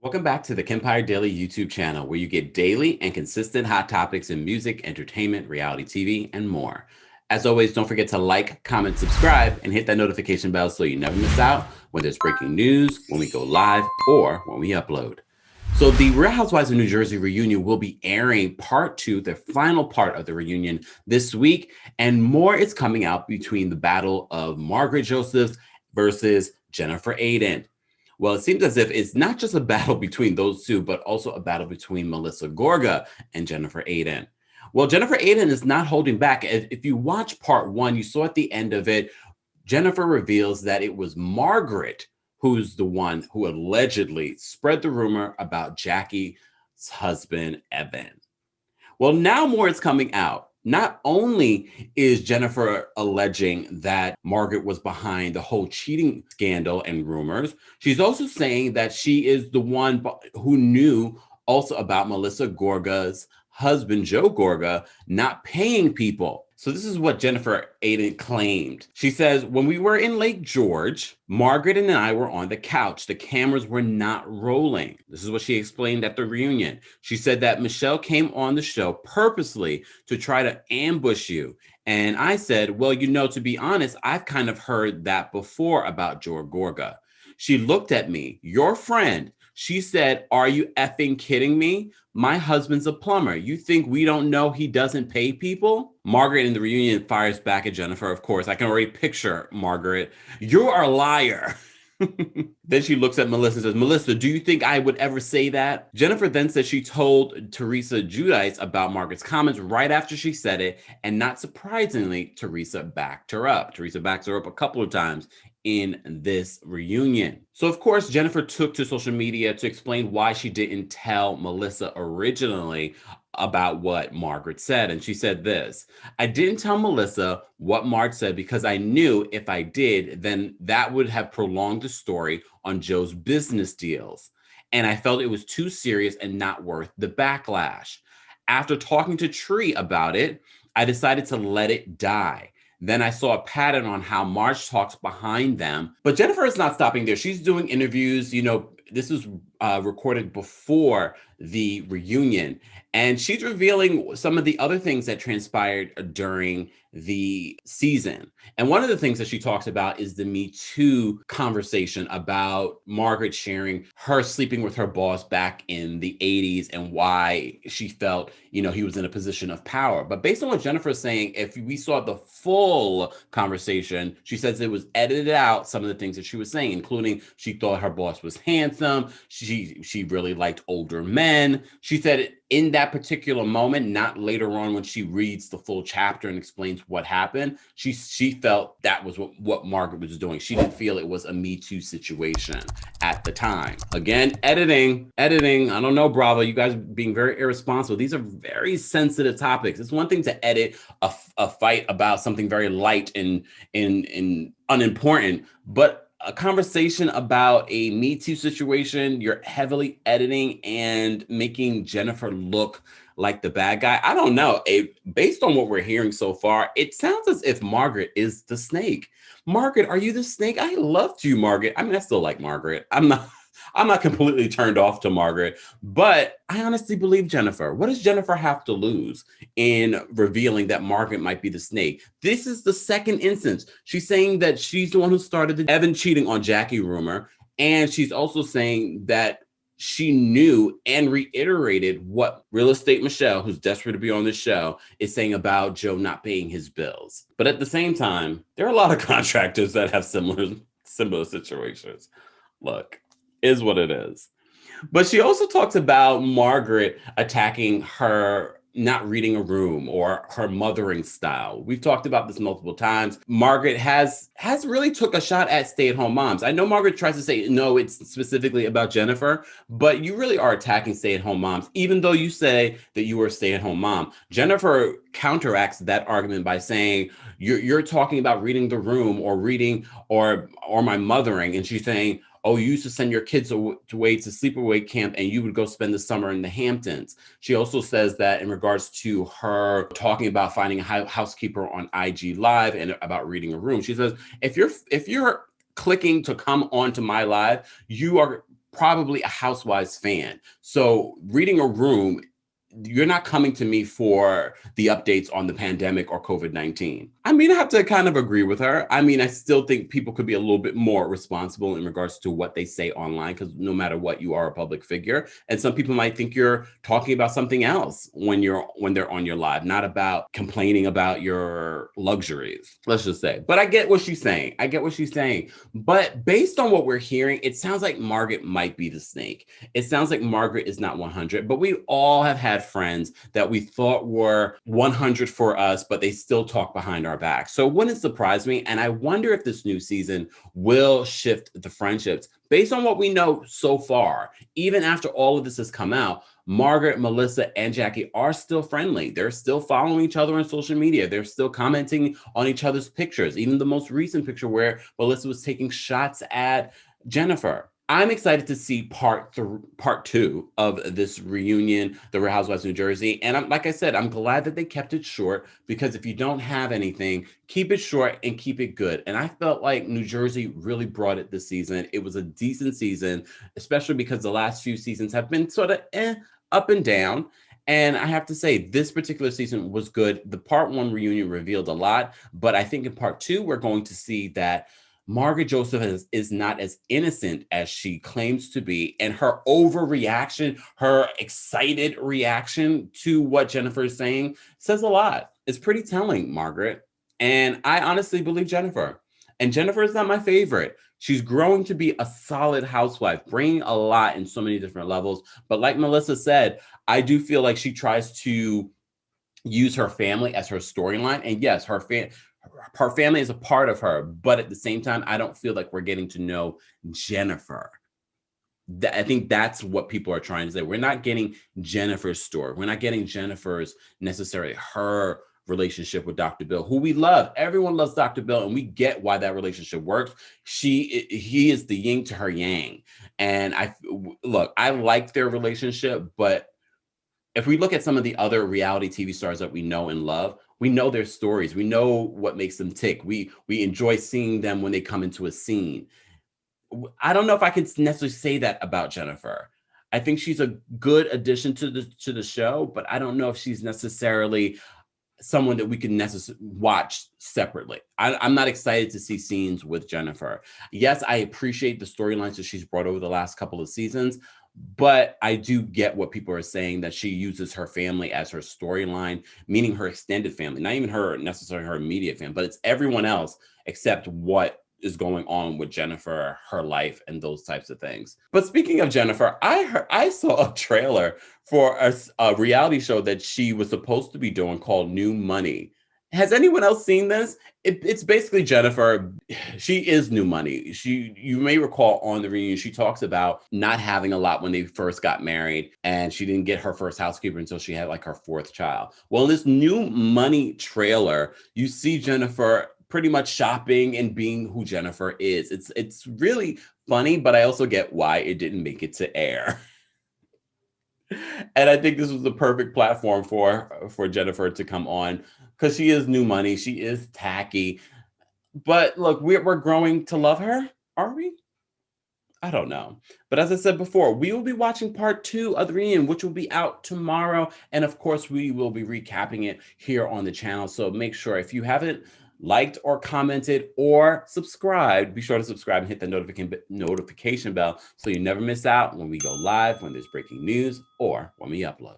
Welcome back to the Kempire Daily YouTube channel, where you get daily and consistent hot topics in music, entertainment, reality TV, and more. As always, don't forget to like, comment, subscribe, and hit that notification bell so you never miss out when there's breaking news, when we go live, or when we upload. So the Real Housewives of New Jersey reunion will be airing part two, the final part of the reunion this week, and more is coming out between the battle of Margaret Josephs versus Jennifer Aydin. Well, it seems as if it's not just a battle between those two, but also a battle between Melissa Gorga and Jennifer Aydin. Well, Jennifer Aydin is not holding back. If you watch part one, you saw at the end of it, Jennifer reveals that it was Margaret who's the one who allegedly spread the rumor about Jackie's husband, Evan. Well, now more is coming out. Not only is Jennifer alleging that Margaret was behind the whole cheating scandal and rumors, she's also saying that she is the one who knew also about Melissa Gorga's husband, Joe Gorga, not paying people. So this is what Jennifer Aydin claimed. She says, when we were in Lake George, Margaret and I were on the couch. The cameras were not rolling. This is what she explained at the reunion. She said that Michelle came on the show purposely to try to ambush you. And I said, well, to be honest, I've kind of heard that before about Joe Gorga. She looked at me, your friend. She said, are you effing kidding me? My husband's a plumber. You think we don't know he doesn't pay people? Margaret in the reunion fires back at Jennifer, of course. I can already picture Margaret. You are a liar. Then she looks at Melissa and says, Melissa, do you think I would ever say that? Jennifer then says she told Teresa Giudice about Margaret's comments right after she said it. And not surprisingly, Teresa backed her up. Teresa backs her up a couple of times in this reunion. So of course, Jennifer took to social media to explain why she didn't tell Melissa originally about what Margaret said. And she said this, I didn't tell Melissa what Marge said because I knew if I did, then that would have prolonged the story on Joe's business deals. And I felt it was too serious and not worth the backlash. After talking to Tree about it, I decided to let it die. Then I saw a pattern on how Marge talks behind them. But Jennifer is not stopping there. She's doing interviews. This was recorded before the reunion. And she's revealing some of the other things that transpired during the season. And one of the things that she talks about is the Me Too conversation about Margaret sharing her sleeping with her boss back in the 80s and why she felt, he was in a position of power. But based on what Jennifer is saying, if we saw the full conversation, she says it was edited out, some of the things that she was saying, including she thought her boss was handsome. She really liked older men. She said in that particular moment, not later on when she reads the full chapter and explains what happened, she felt that was what Margaret was doing. She didn't feel it was a Me Too situation at the time. Again, editing. I don't know, Bravo. You guys being very irresponsible. These are very sensitive topics. It's one thing to edit a fight about something very light and unimportant, but a conversation about a Me Too situation, you're heavily editing and making Jennifer look like the bad guy. I don't know. Based on what we're hearing so far, it sounds as if Margaret is the snake. Margaret, are you the snake? I loved you, Margaret. I mean, I still like Margaret. I'm not completely turned off to Margaret, but I honestly believe Jennifer. What does Jennifer have to lose in revealing that Margaret might be the snake? This is the second instance. She's saying that she's the one who started the Evan cheating on Jackie rumor. And she's also saying that she knew and reiterated what Real Estate Michelle, who's desperate to be on this show, is saying about Joe not paying his bills. But at the same time, there are a lot of contractors that have similar situations. Look, is what it is. But she also talks about Margaret attacking her not reading a room or her mothering style. We've talked about this multiple times. Margaret has really took a shot at stay-at-home moms. I know Margaret tries to say, no, it's specifically about Jennifer, but you really are attacking stay-at-home moms, even though you say that you were a stay-at-home mom. Jennifer counteracts that argument by saying, you're talking about reading the room or reading or my mothering. And she's saying, oh, you used to send your kids away to sleepaway camp and you would go spend the summer in the Hamptons. She also says that in regards to her talking about finding a housekeeper on IG Live and about reading a room, she says, if you're clicking to come onto my live, you are probably a Housewives fan. So reading a room, you're not coming to me for the updates on the pandemic or COVID-19. I mean, I have to kind of agree with her. I mean, I still think people could be a little bit more responsible in regards to what they say online, because no matter what, you are a public figure. And some people might think you're talking about something else when they're on your live, not about complaining about your luxuries, let's just say. But I get what she's saying. But based on what we're hearing, it sounds like Margaret might be the snake. It sounds like Margaret is not 100, but we all have had friends that we thought were 100 for us, but they still talk behind our back. So it wouldn't surprise me. And I wonder if this new season will shift the friendships based on what we know so far. Even after all of this has come out, Margaret, Melissa, and Jackie are still friendly. They're still following each other on social media. They're still commenting on each other's pictures. Even the most recent picture where Melissa was taking shots at Jennifer. I'm excited to see part two of this reunion, The Real Housewives of New Jersey. And like I said, I'm glad that they kept it short, because if you don't have anything, keep it short and keep it good. And I felt like New Jersey really brought it this season. It was a decent season, especially because the last few seasons have been sort of up and down. And I have to say, this particular season was good. The part one reunion revealed a lot, but I think in part two, we're going to see that Margaret Josephs is not as innocent as she claims to be. And her overreaction, her excited reaction to what Jennifer is saying says a lot. It's pretty telling, Margaret. And I honestly believe Jennifer. And Jennifer is not my favorite. She's growing to be a solid housewife, bringing a lot in so many different levels. But like Melissa said, I do feel like she tries to use her family as her storyline. And yes, her family is a part of her, but at the same time, I don't feel like we're getting to know Jennifer. I think that's what people are trying to say. We're not getting Jennifer's story. We're not getting Jennifer's necessarily her relationship with Dr. Bill, who we love. Everyone loves Dr. Bill, and we get why that relationship works. He is the yin to her yang. And I like their relationship, but if we look at some of the other reality TV stars that we know and love, we know their stories. We know what makes them tick. We enjoy seeing them when they come into a scene. I don't know if I can necessarily say that about Jennifer. I think she's a good addition to the show, but I don't know if she's necessarily someone that we can watch separately. I'm not excited to see scenes with Jennifer. Yes, I appreciate the storylines that she's brought over the last couple of seasons, but I do get what people are saying, that she uses her family as her storyline, meaning her extended family, not even necessarily her immediate family, but it's everyone else except what is going on with Jennifer, her life, and those types of things. But speaking of Jennifer, I saw a trailer for a reality show that she was supposed to be doing called New Money. Has anyone else seen this? It's basically Jennifer. She is New Money. You may recall on the reunion, she talks about not having a lot when they first got married, and she didn't get her first housekeeper until she had like her fourth child. Well, in this New Money trailer, you see Jennifer pretty much shopping and being who Jennifer is. It's really funny, but I also get why it didn't make it to air. And I think this was the perfect platform for Jennifer to come on, because she is New Money. She is tacky. But look, we're growing to love her. Are we? I don't know. But as I said before, we will be watching part two of the reunion, which will be out tomorrow. And of course, we will be recapping it here on the channel. So make sure, if you haven't liked or commented or subscribed, be sure to subscribe and hit the notification bell so you never miss out when we go live, when there's breaking news, or when we upload.